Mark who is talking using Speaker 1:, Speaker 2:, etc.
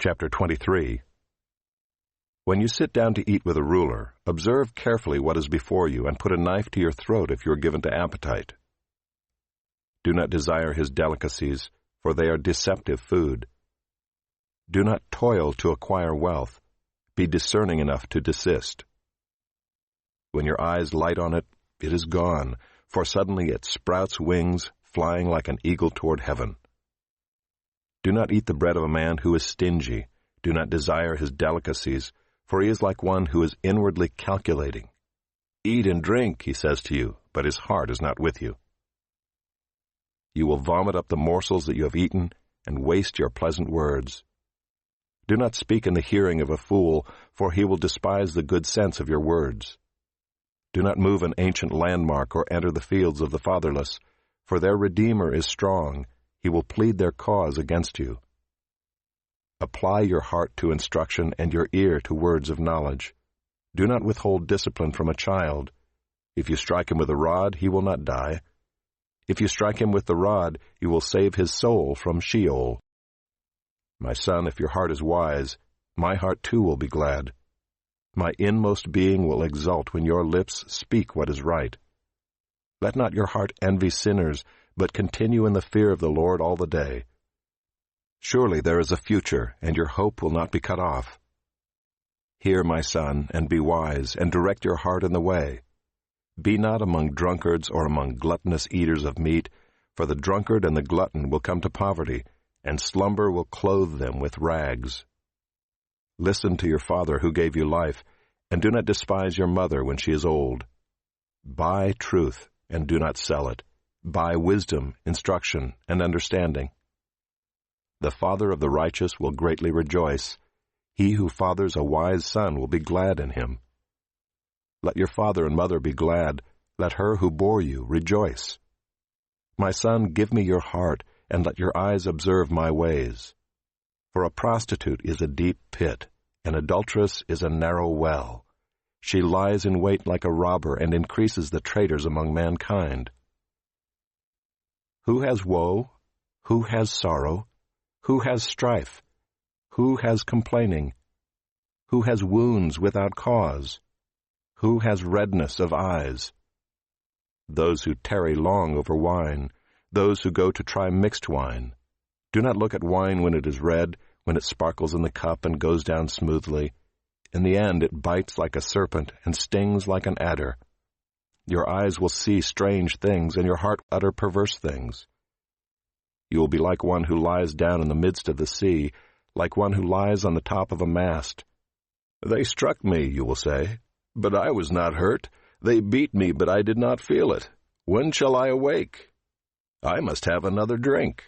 Speaker 1: Chapter 23. When you sit down to eat with a ruler, observe carefully what is before you, and put a knife to your throat if you are given to appetite. Do not desire his delicacies, for they are deceptive food. Do not toil to acquire wealth. Be discerning enough to desist. When your eyes light on it, it is gone, for suddenly it sprouts wings, flying like an eagle toward heaven. Do not eat the bread of a man who is stingy. Do not desire his delicacies, for he is like one who is inwardly calculating. Eat and drink, he says to you, but his heart is not with you. You will vomit up the morsels that you have eaten, and waste your pleasant words. Do not speak in the hearing of a fool, for he will despise the good sense of your words. Do not move an ancient landmark or enter the fields of the fatherless, for their Redeemer is strong. He will plead their cause against you. Apply your heart to instruction and your ear to words of knowledge. Do not withhold discipline from a child. If you strike him with a rod, he will not die. If you strike him with the rod, you will save his soul from Sheol. My son, if your heart is wise, my heart too will be glad. My inmost being will exult when your lips speak what is right. Let not your heart envy sinners, but continue in the fear of the Lord all the day. Surely there is a future, and your hope will not be cut off. Hear, my son, and be wise, and direct your heart in the way. Be not among drunkards or among gluttonous eaters of meat, for the drunkard and the glutton will come to poverty, and slumber will clothe them with rags. Listen to your father who gave you life, and do not despise your mother when she is old. Buy truth, and do not sell it. Buy wisdom, instruction, and understanding. The father of the righteous will greatly rejoice. He who fathers a wise son will be glad in him. Let your father and mother be glad. Let her who bore you rejoice. My son, give me your heart, and let your eyes observe my ways. For a prostitute is a deep pit, an adulteress is a narrow well. She lies in wait like a robber and increases the traitors among mankind. Who has woe? Who has sorrow? Who has strife? Who has complaining? Who has wounds without cause? Who has redness of eyes? Those who tarry long over wine, those who go to try mixed wine. Do not look at wine when it is red, when it sparkles in the cup and goes down smoothly. In the end it bites like a serpent and stings like an adder. Your eyes will see strange things, and your heart utter perverse things. You will be like one who lies down in the midst of the sea, like one who lies on the top of a mast. They struck me, you will say, but I was not hurt. They beat me, but I did not feel it. When shall I awake? I must have another drink.